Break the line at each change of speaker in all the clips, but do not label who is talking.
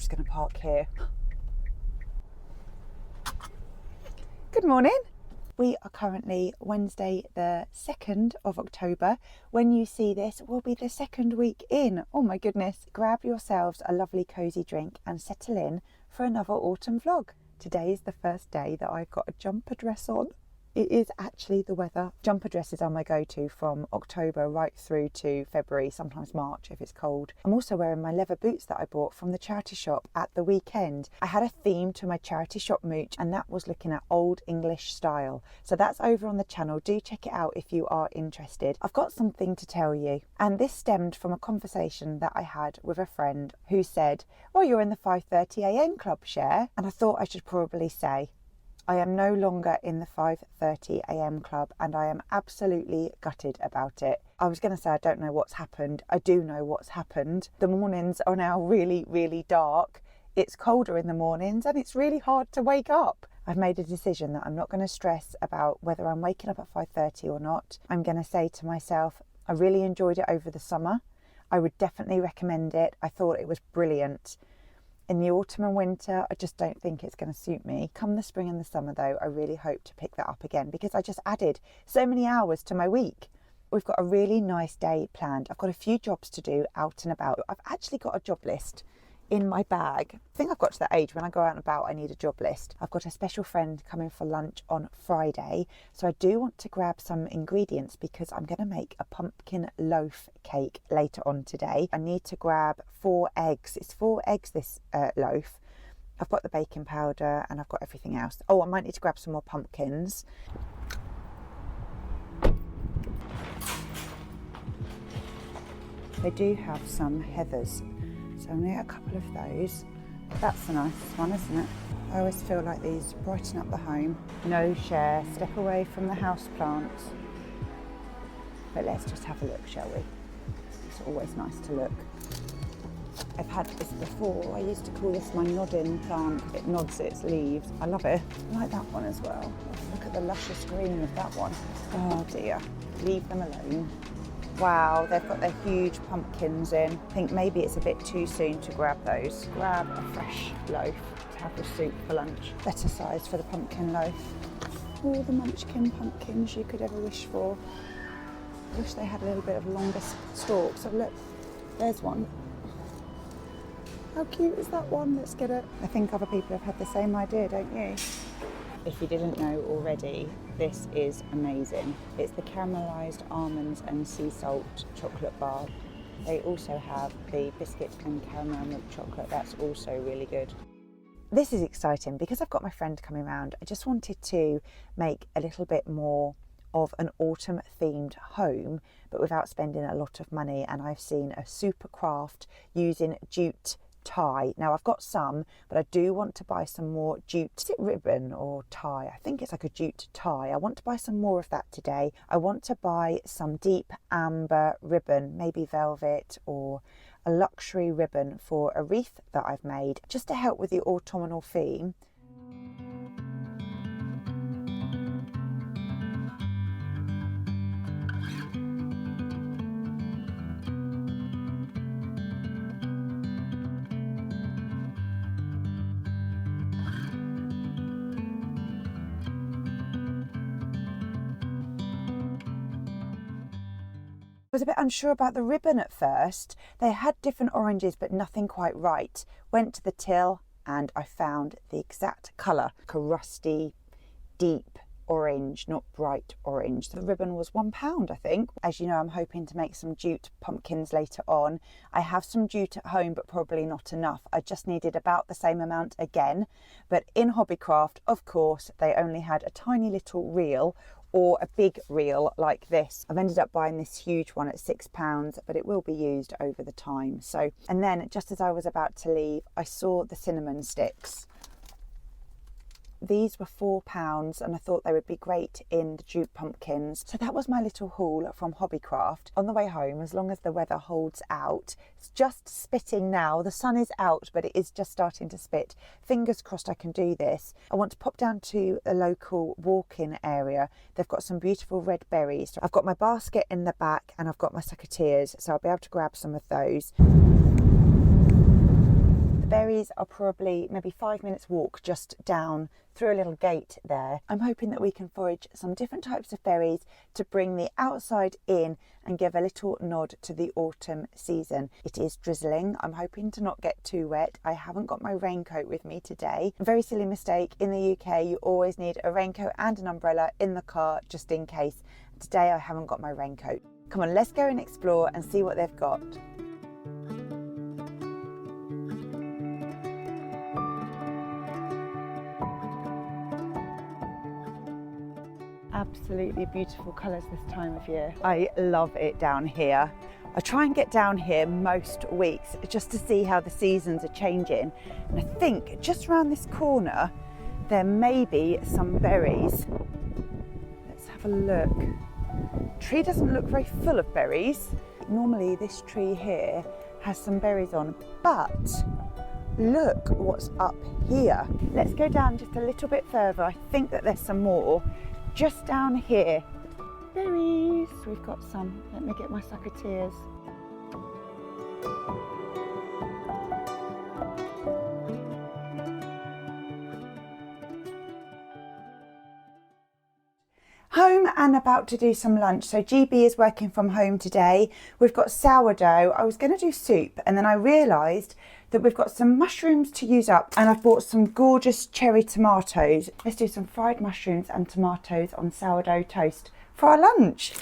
just going to park here. Good morning. We are currently Wednesday the 2nd of October. When you see this, we'll be the second week in. Oh my goodness. Grab yourselves a lovely cosy drink and settle in for another autumn vlog. Today is the first day that I've got a jumper dress on. It is actually the weather. Jumper dresses are my go-to from October right through to February, sometimes March if it's cold. I'm also wearing my leather boots that I bought from the charity shop at the weekend. I had a theme to my charity shop mooch, and that was looking at old English style. So that's over on the channel. Do check it out if you are interested. I've got something to tell you, and this stemmed from a conversation that I had with a friend who said, "Well, you're in the 5:30 a.m. club, Cher," and I thought I should probably say, I am no longer in the 5:30 a.m. club, and I am absolutely gutted about it. I was going to say I don't know what's happened. I do know what's happened. The mornings are now really, really dark. It's colder in the mornings and it's really hard to wake up. I've made a decision that I'm not going to stress about whether I'm waking up at 5:30 or not. I'm going to say to myself, I really enjoyed it over the summer. I would definitely recommend it. I thought it was brilliant. In the autumn and winter, I just don't think it's going to suit me. Come the spring and the summer though, I really hope to pick that up again because I just added so many hours to my week. We've got a really nice day planned. I've got a few jobs to do out and about. I've actually got a job list in my bag. I think I've got to that age when I go out and about I need a job list. I've got a special friend coming for lunch on Friday, so I do want to grab some ingredients because I'm going to make a pumpkin loaf cake later on today. I need to grab 4 eggs. It's 4 eggs this loaf. I've got the baking powder and I've got everything else. Oh, I might need to grab some more pumpkins. They do have some heathers, so I'm going to get a couple of those. That's a nice one, isn't it? I always feel like these brighten up the home. No, Cher, step away from the houseplants. But let's just have a look, shall we? It's always nice to look. I've had this before. I used to call this my nodding plant. It nods its leaves. I love it. I like that one as well. Look at the luscious green of that one. Oh dear, leave them alone. Wow, they've got their huge pumpkins in. I think maybe it's a bit too soon to grab those. Grab a fresh loaf to have with soup for lunch. Better size for the pumpkin loaf. All the munchkin pumpkins you could ever wish for. I wish they had a little bit of longer stalks. So look, there's one. How cute is that one? Let's get it. I think other people have had the same idea, don't you? If you didn't know already, this is amazing. It's the caramelised almonds and sea salt chocolate bar. They also have the biscuit and caramel milk chocolate. That's also really good. This is exciting because I've got my friend coming round. I just wanted to make a little bit more of an autumn themed home, but without spending a lot of money. And I've seen a super craft using jute tie. Now I've got some, but I do want to buy some more jute. Is it ribbon or tie? I think it's like a jute tie. I want to buy some more of that today. I want to buy some deep amber ribbon, maybe velvet or a luxury ribbon for a wreath that I've made, just to help with the autumnal theme. I was a bit unsure about the ribbon at first. They had different oranges but nothing quite right. Went to the till and I found the exact colour, like a rusty, deep orange, not bright orange. The ribbon was £1, I think. As you know, I'm hoping to make some jute pumpkins later on. I have some jute at home, but probably not enough. I just needed about the same amount again. But in Hobbycraft, of course, they only had a tiny little reel or a big reel like this. I've ended up buying this huge one at £6, but it will be used over the time. So, and then just as I was about to leave, I saw the cinnamon sticks. These were £4 and I thought they would be great in the jute pumpkins. So that was my little haul from Hobbycraft. On the way home, as long as the weather holds out, it's just spitting now. The sun is out, but it is just starting to spit. Fingers crossed I can do this. I want to pop down to a local walk-in area. They've got some beautiful red berries. So I've got my basket in the back and I've got my secateurs, so I'll be able to grab some of those. berries are probably maybe 5 minutes walk just down through a little gate there. I'm hoping that we can forage some different types of berries to bring the outside in and give a little nod to the autumn season. It is drizzling. I'm hoping to not get too wet. I haven't got my raincoat with me today. A very silly mistake. In the UK, you always need a raincoat and an umbrella in the car just in case. Today I haven't got my raincoat. Come on, let's go and explore and see what they've got. Absolutely beautiful colours this time of year. I love it down here. I try and get down here most weeks just to see how the seasons are changing. And I think just around this corner, there may be some berries. Let's have a look. The tree doesn't look very full of berries. Normally this tree here has some berries on, but look what's up here. Let's go down just a little bit further. I think that there's some more. Just down here, berries. We've got some. Let me get my succotaurs. Home and about to do some lunch. So GB is working from home today. We've got sourdough. I was going to do soup and then I realised that we've got some mushrooms to use up and I've bought some gorgeous cherry tomatoes. Let's do some fried mushrooms and tomatoes on sourdough toast for our lunch.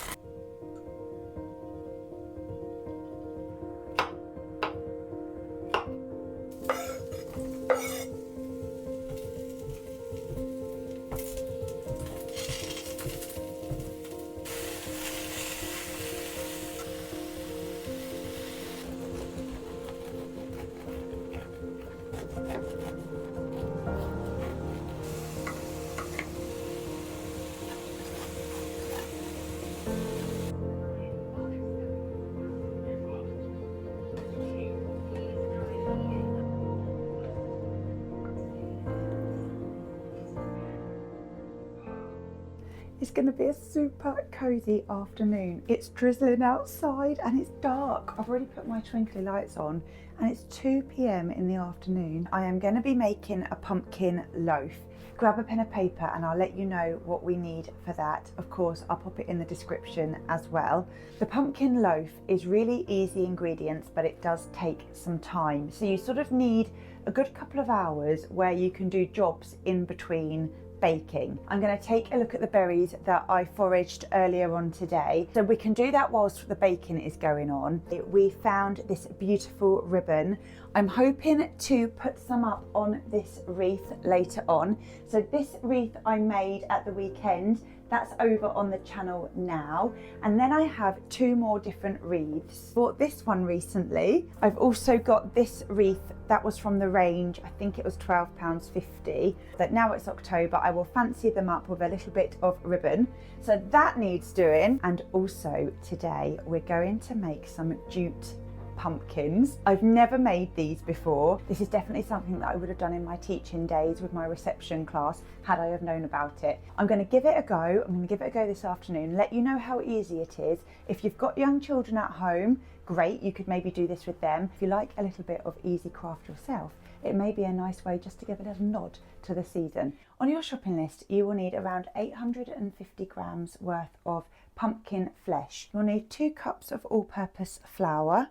It's going to be a super cosy afternoon. It's drizzling outside and it's dark. I've already put my twinkly lights on and it's 2 p.m. in the afternoon. I am going to be making a pumpkin loaf. Grab a pen and paper and I'll let you know what we need for that. Of course, I'll pop it in the description as well. The pumpkin loaf is really easy ingredients, but it does take some time. So you sort of need a good couple of hours where you can do jobs in between baking. I'm going to take a look at the berries that I foraged earlier on today. So we can do that whilst the baking is going on. We found this beautiful ribbon. I'm hoping to put some up on this wreath later on. So this wreath I made at the weekend. That's over on the channel now. And then I have 2 more different wreaths. Bought this one recently. I've also got this wreath that was from the range. I think it was £12.50. But now it's October, I will fancy them up with a little bit of ribbon. So that needs doing. And also today we're going to make some jute pumpkins. I've never made these before. This is definitely something that I would have done in my teaching days with my reception class had I have known about it. I'm going to give it a go. I'm going to give it a go this afternoon, let you know how easy it is. If you've got young children at home, great, you could maybe do this with them. If you like a little bit of easy craft yourself, it may be a nice way just to give a little nod to the season. On your shopping list, you will need around 850 grams worth of pumpkin flesh. You'll need 2 cups of all-purpose flour,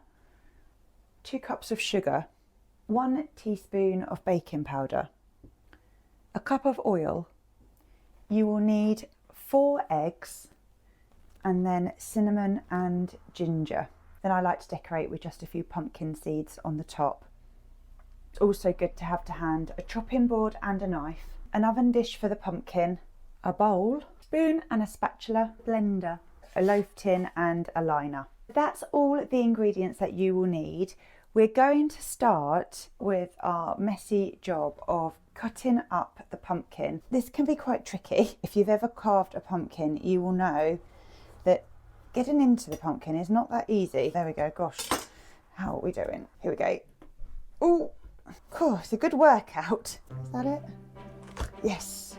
2 cups of sugar, 1 teaspoon of baking powder, a cup of oil. You will need 4 eggs and then cinnamon and ginger. Then I like to decorate with just a few pumpkin seeds on the top. It's also good to have to hand a chopping board and a knife, an oven dish for the pumpkin, a bowl, spoon and a spatula, blender, a loaf tin and a liner. That's all the ingredients that you will need. We're going to start with our messy job of cutting up the pumpkin. This can be quite tricky. If you've ever carved a pumpkin, you will know that getting into the pumpkin is not that easy. There we go, gosh, how are we doing? Here we go. Oh, cool, it's a good workout. Is that it? Yes.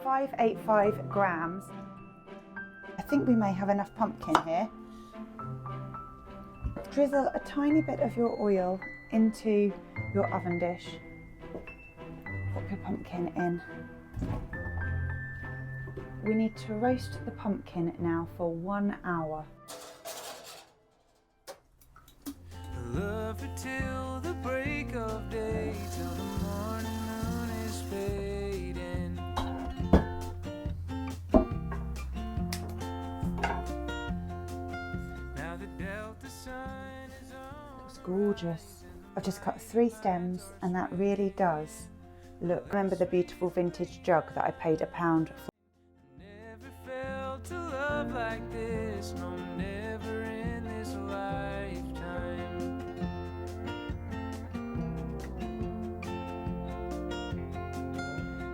£585 grams. I think we may have enough pumpkin here. drizzle a tiny bit of your oil into your oven dish. Pop your pumpkin in. We need to roast the pumpkin now for 1 hour.
Love her till the break of day, till the morning moon is fading. Now the delta sun is on.
It's gorgeous. I've just cut 3 stems and that really does look. Remember the beautiful vintage jug that I paid £1 for?
Never felt a love like this, no, never in this lifetime.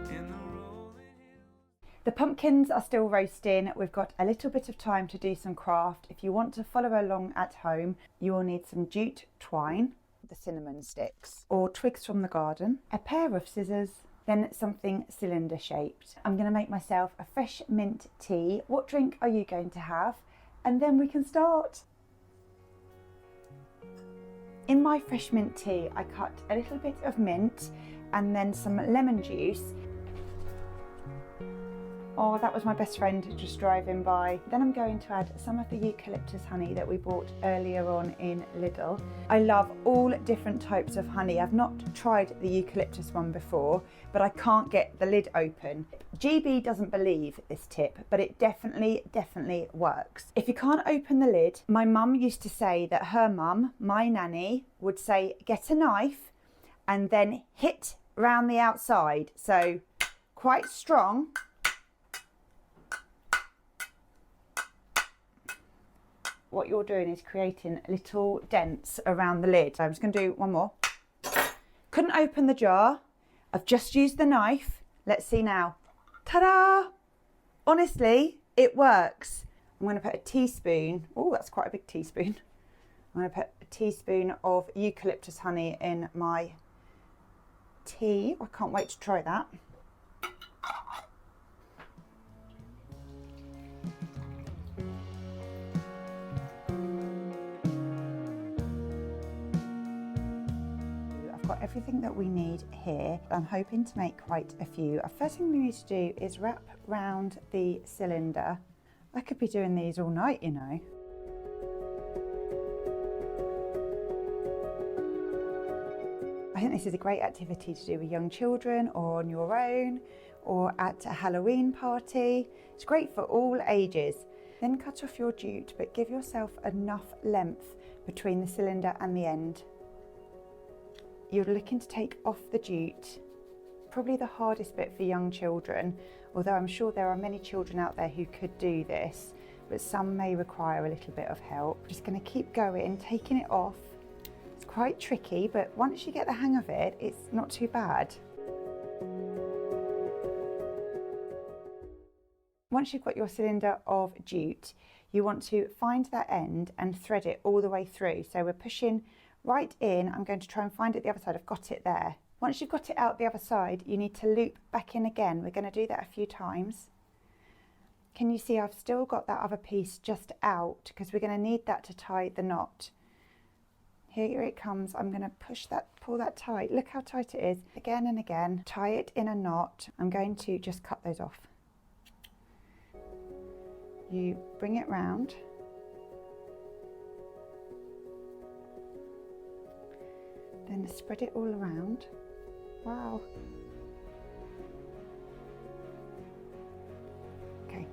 In the rolling hills.
The pumpkins are still roasting. We've got a little bit of time to do some craft. If you want to follow along at home, you will need some jute twine, the cinnamon sticks, or twigs from the garden, a pair of scissors, then something cylinder shaped. I'm going to make myself a fresh mint tea. What drink are you going to have? And then we can start. In my fresh mint tea, I cut a little bit of mint and then some lemon juice. Oh, that was my best friend just driving by. Then I'm going to add some of the eucalyptus honey that we bought earlier on in Lidl. I love all different types of honey. I've not tried the eucalyptus one before, but I can't get the lid open. GB doesn't believe this tip, but it definitely works. If you can't open the lid, my mum used to say that her mum, my nanny, would say, get a knife and then hit round the outside. So quite strong. What you're doing is creating little dents around the lid. So I'm just going to do one more. Couldn't open the jar. I've just used the knife. Let's see now. Ta-da! Honestly, it works. I'm going to put a teaspoon. Oh, that's quite a big teaspoon. I'm going to put a teaspoon of eucalyptus honey in my tea. I can't wait to try that. Got everything that we need here. I'm hoping to make quite a few. First thing we need to do is wrap round the cylinder. I could be doing these all night, you know. I think this is a great activity to do with young children or on your own or at a Halloween party. It's great for all ages. Then cut off your jute, but give yourself enough length between the cylinder and the end. You're looking to take off the jute, probably the hardest bit for young children, although I'm sure there are many children out there who could do this, but some may require a little bit of help. Just going to keep going, taking it off. It's quite tricky, but once you get the hang of it, it's not too bad. Once you've got your cylinder of jute, you want to find that end and thread it all the way through. So we're pushing right in. I'm going to try and find it the other side. I've got it there. Once you've got it out the other side, you need to loop back in again. We're going to do that a few times. Can you see I've still got that other piece just out because we're going to need that to tie the knot. Here it comes. I'm going to push that, pull that tight. Look how tight it is. Again and again. Tie it in a knot. I'm going to just cut those off. You bring it round. Then spread it all around. Wow. Okay.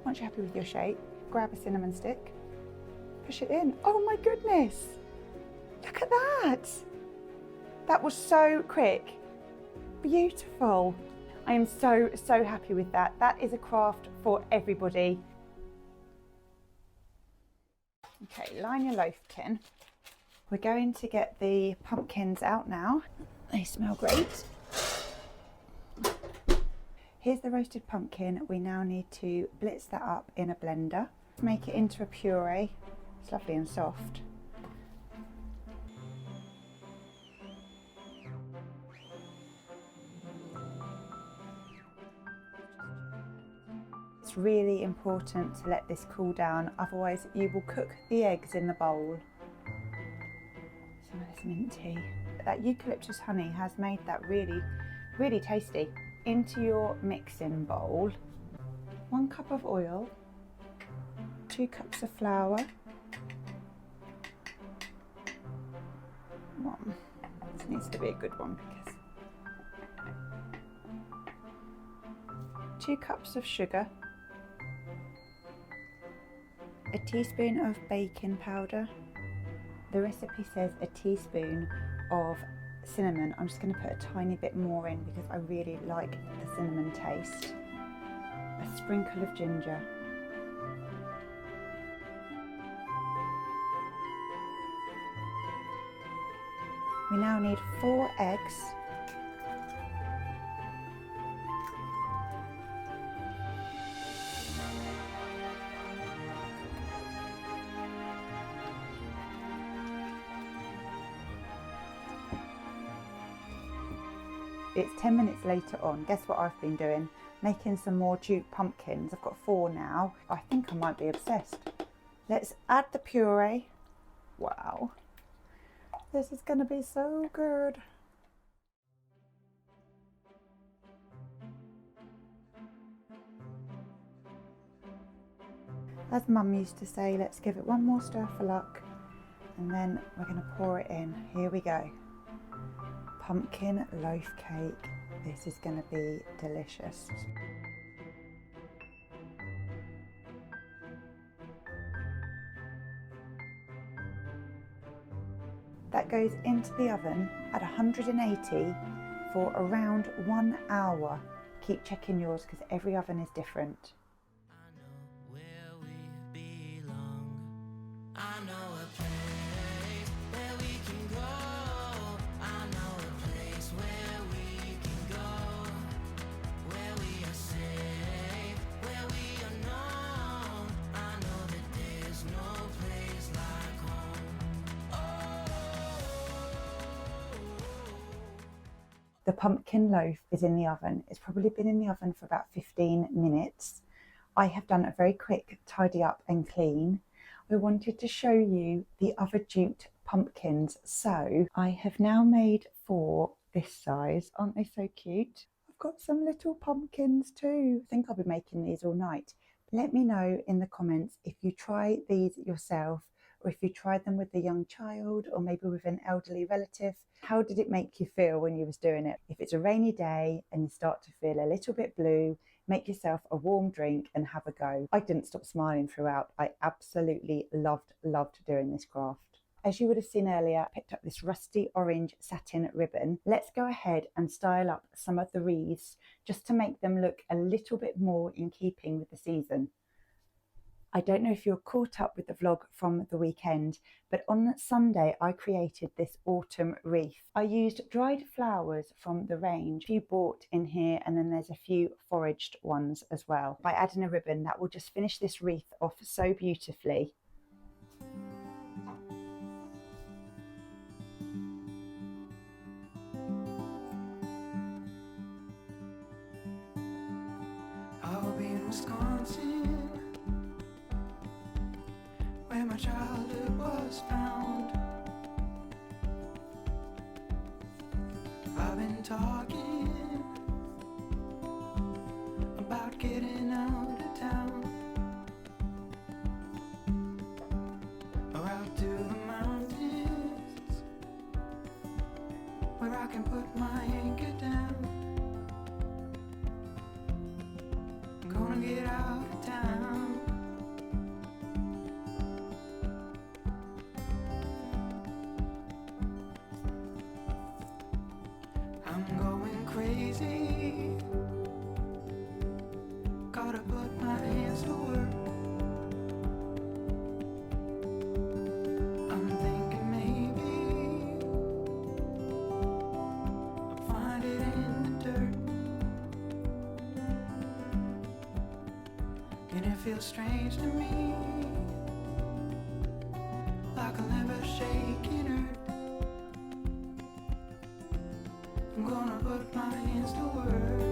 Once you're happy with your shape, grab a cinnamon stick, push it in. Oh my goodness! Look at that! That was so quick. Beautiful. I am so happy with that. That is a craft for everybody. Okay, line your loaf tin. We're going to get the pumpkins out now. They smell great. Here's the roasted pumpkin. We now need to blitz that up in a blender. Make it into a puree. It's lovely and soft. It's It's really important to let this cool down, otherwise you will cook the eggs in the bowl. Some of this mint tea. That eucalyptus honey has made that really, really tasty. Into your mixing bowl, 1 cup of oil, 2 cups of flour, this needs to be a good one because 2 cups of sugar, a teaspoon of baking powder. The recipe says a teaspoon of cinnamon. I'm just going to put a tiny bit more in because I really like the cinnamon taste. A sprinkle of ginger. We now need 4 eggs. It's 10 minutes later on. Guess what I've been doing? Making some more jute pumpkins. I've got 4 now. I think I might be obsessed. Let's add the puree. Wow. This is going to be so good. As Mum used to say, let's give it one more stir for luck. And then we're going to pour it in. Here we go. Pumpkin loaf cake. This is going to be delicious. That goes into the oven at 180 for around 1 hour. Keep checking yours because every oven is different. The pumpkin loaf is in the oven. It's probably been in the oven for about 15 minutes. I have done a very quick tidy up and clean. I wanted to show you the other jute pumpkins. So I have now made 4 this size. Aren't they so cute? I've got some little pumpkins too. I think I'll be making these all night. Let me know in the comments if you try these yourself, or if you tried them with a young child or maybe with an elderly relative. How did it make you feel when you was doing it? If it's a rainy day and you start to feel a little bit blue, make yourself a warm drink and have a go. I didn't stop smiling throughout. I absolutely loved doing this craft. As you would have seen earlier, I picked up this rusty orange satin ribbon. Let's go ahead and style up some of the wreaths just to make them look a little bit more in keeping with the season. I don't know if you're caught up with the vlog from the weekend, but on Sunday I created this autumn wreath. I used dried flowers from the range, a few bought in here, and then there's a few foraged ones as well. By adding a ribbon, that will just finish this wreath off so beautifully.
I'll be in Wisconsin, where my childhood was found. I've been talking about getting out of town, or out to the mountains, where I can put my anchor down. I'm gonna get out of town. I'm going crazy. Gotta put my hands to work. I'm thinking maybe I'll find it in the dirt. And it feels strange to me, like I'll never shake in earth. I'm gonna put my hands to work.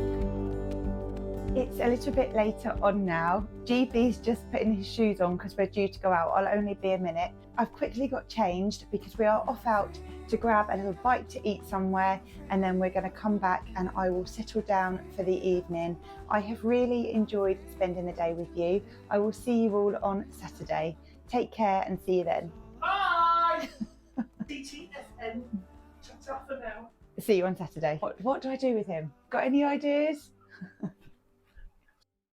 It's It's a little bit later on now. GB's just putting his shoes on because we're due to go out. I'll only be a minute. I've quickly got changed because we are off out to grab a little bite to eat somewhere, and then we're going to come back and I will settle down for the evening. I have really enjoyed spending the day with you. I will see you all on Saturday. Take care and see you then.
Bye! TTFN. Shut up for now.
See you on Saturday. What do I do with him? Got any ideas?